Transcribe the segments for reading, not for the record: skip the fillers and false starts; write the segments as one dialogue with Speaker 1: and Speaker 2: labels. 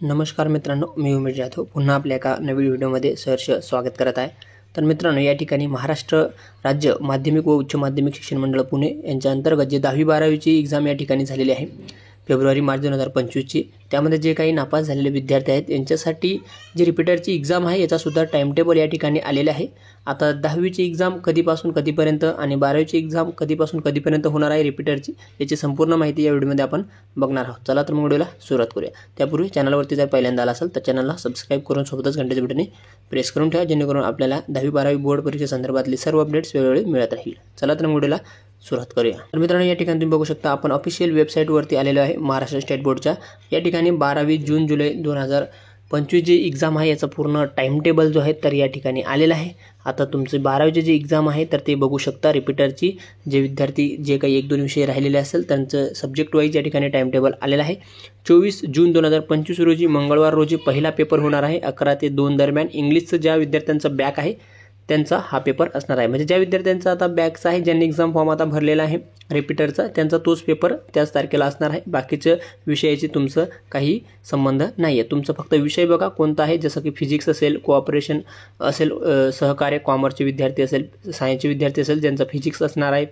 Speaker 1: नमस्कार मित्रांनो, मी उमेश जाधव पुन्हा आपल्या एका नवीन व्हिडिओमध्ये सहर्ष स्वागत करत आहे। तर मित्रांनो, या ठिकाणी महाराष्ट्र राज्य माध्यमिक व उच्च माध्यमिक शिक्षण मंडळ पुणे यांच्या अंतर्गत जे 10वी-12वीची एक्झाम या ठिकाणी झालेली आहे फेब्रुवारी-मार्च 2025ची, त्यामध्ये जे काही नापास झालेले विद्यार्थी आहेत यांच्यासाठी जी रिपीटरची एक्झाम आहे याचा सुद्धा टाइम टेबल या ठिकाणी आलेला आहे। आता 10वीची एक्झाम कधीपासून कधीपर्यंत आणि 12वीची एक्झाम कधीपासून कधीपर्यंत होणार आहे रिपीटरची, याची संपूर्ण माहिती या व्हिडिओमध्ये आपण बघणार आहोत। चला तर मग व्हिडिओला सुरुवात करूया। त्यापूर्वी चॅनलवरती जर पहिल्यांदा आला असेल तर चॅनलला सबस्क्राइब करून सोबतच घंटेच्या बटनने प्रेस करून ठेवा, जेणेकरून आपल्याला 10वी-12वी बोर्ड परीक्षे संदर्भातली सर्व अपडेट्स वेळोवेळी मिळत राहील। चला तर मग व्हिडिओला सुरुवात करूया। तर मित्रांनो, या ठिकाणी तुम्ही बघू शकता आपण ऑफिशियल वेबसाईटवरती आलेलो आहे महाराष्ट्र स्टेट बोर्डच्या। या ठिकाणी 12वी जून जुलै 2025 जी एक्झाम आहे याचा पूर्ण टाइम टेबल जो आहे तर या ठिकाणी आलेला आहे। आता तुमची 12वीची जी एक्झाम आहे तर ते बघू शकता रिपीटरची, जे विद्यार्थी जे काही 1-2 विषय राहिलेले असेल त्यांचं सब्जेक्ट वाईज या ठिकाणी टाइम टेबल आलेला आहे। 24 जून 2025 रोजी मंगळवार रोजी पहिला पेपर होणार आहे 11 ते 2 दरम्यान। इंग्लिशचं ज्या विद्यार्थ्यांचा बॅक आहे त्यांचा हा पेपर असणार आहे, म्हणजे ज्या विद्यार्थ्यांचा आता बॅकचा आहे, ज्यांनी एक्झाम फॉर्म आता भरलेला आहे रिपीटरचा, त्यांचा तोच पेपर त्याच तारखेला असणार आहे। बाकीच्या विषयाची तुमचं काही संबंध नाही आहे। तुमचं फक्त विषय बघा कोणता आहे, जसं की फिजिक्स असेल, कोऑपरेशन असेल, सहकार्य, कॉमर्सचे विद्यार्थी असेल, सायन्सचे विद्यार्थी असेल ज्यांचा फिजिक्स असणार आहे,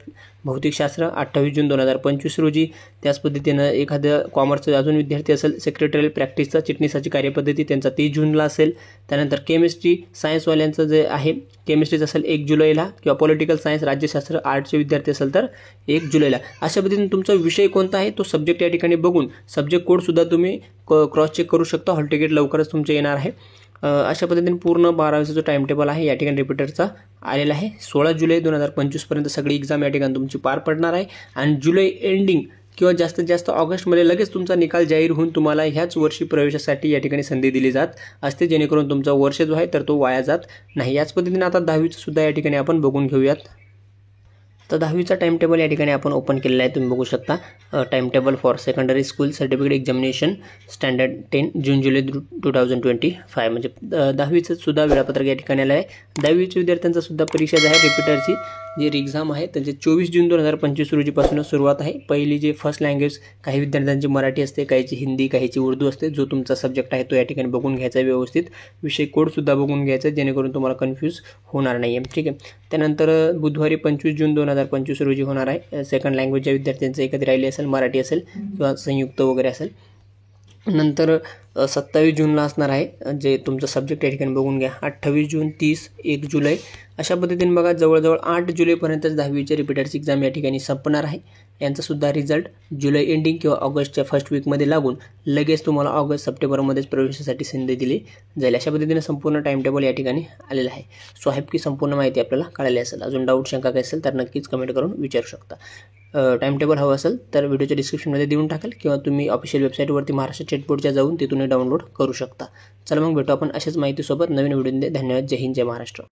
Speaker 1: भौतिकशास्त्र 28 जून 2025 रोजी। त्याच पद्धतीनं एखादं कॉमर्सचा अजून विद्यार्थी असेल, सेक्रेटरियल प्रॅक्टिसचा चिटणीसाची कार्यपद्धती त्यांचा 30 जूनला असेल। त्यानंतर केमिस्ट्री सायन्सवाल्यांचं जे आहे केमिस्ट्रीचं असेल 1 जुलैला, किंवा पॉलिटिकल सायन्स राज्यशास्त्र आर्ट्सचे विद्यार्थी असेल तर 1 जुलैला। अशा पद्धतीने तुमचा विषय कोणता आहे तो सब्जेक्ट या ठिकाणी बघून सब्जेक्ट कोडसुद्धा तुम्ही क्रॉस चेक करू शकता। हॉल तिकीट लवकरच तुमचे येणार आहे। अशा पद्धतीने पूर्ण 12वीचा जो टाइम टेबल आहे या ठिकाणी रिपीटरचा आलेला आहे। 16 जुलै 2025 पर्यंत सगळी एक्झाम या ठिकाणी तुमची पार पडणार आहे आणि जुलै एंडिंग किंवा जास्तीत जास्त ऑगस्टमध्ये लगेच तुमचा निकाल जाहीर होऊन तुम्हाला ह्याच वर्षी प्रवेशासाठी या ठिकाणी संधी दिली जात असते, जेणेकरून तुमचा वर्ष जो आहे तर तो वाया जात नाही। याच पद्धतीने आता 10वीचं सुद्धा या ठिकाणी आपण बघून घेऊयात। तर 10वीचा टाइम टेबल या ठिकाणी आपण ओपन केलेला आहे, तुम्ही बघू शकता। Time table for secondary school certificate examination standard 10 जून जुलै 2025, म्हणजे 10वीचं सुद्धा वेळापत्रक या ठिकाणी आलं आहे। 10वीच्या विद्यार्थ्यांचा सुद्धा परीक्षा जी आहे रिपीटरची जी एक्झाम आहे त्यांची 24 जून 2025 रोजीपासून सुरुवात आहे। पहिली जी फर्स्ट लँग्वेज काही विद्यार्थ्यांची मराठी असते, काहीची हिंदी, काहीची उर्दू असते। जो तुमचा सब्जेक्ट आहे तो या ठिकाणी बघून घ्यायचा व्यवस्थित, विषय कोडसुद्धा बघून घ्यायचा जेणेकरून तुम्हाला कन्फ्यूज होणार नाही आहे, ठीक आहे। त्यानंतर बुधवारी 25 जून 2025 रोजी होणार आहे सेकंड लँग्वेजच्या विद्यार्थ्यांचं एखादी राहिली असेल, मराठी असेल किंवा संयुक्त वगैरे असेल। नंतर 27 जूनला असणार आहे जे तुमचं सब्जेक्ट या ठिकाणी बघून घ्या। 28 जून, 30, 1 जुलै अशा पद्धतीने बघा जवळजवळ 8 जुलैपर्यंतच 10वीच्या रिपीटरची एक्झाम या ठिकाणी संपणार आहे। यांचासुद्धा रिझल्ट जुलै एंडिंग किंवा ऑगस्टच्या फर्स्ट वीकमध्ये लागून लगेच तुम्हाला ऑगस्ट-सप्टेंबरमध्येच प्रवेशासाठी संधी दिली जाईल। अशा पद्धतीने संपूर्ण टाइम टेबल या ठिकाणी आलेलं आहे। सो आहे की संपूर्ण माहिती आपल्याला कळाली असेल। अजून डाऊट शंका काही असेल तर नक्कीच कमेंट करून विचारू शकता। टाइम टेबल हवं असेल तर व्हिडिओच्या डिस्क्रिप्शनमध्ये देऊन टाकेल, किंवा तुम्ही ऑफिशियल वेबसाईटवरती महाराष्ट्र स्टेट बोर्डच्या जाऊन तिथून डाउनलोड करू शकता। चला मग भेटू आपण अशाच माहितीसोबत नवीन व्हिडिओमध्ये। धन्यवाद। जय हिंद, जय महाराष्ट्र।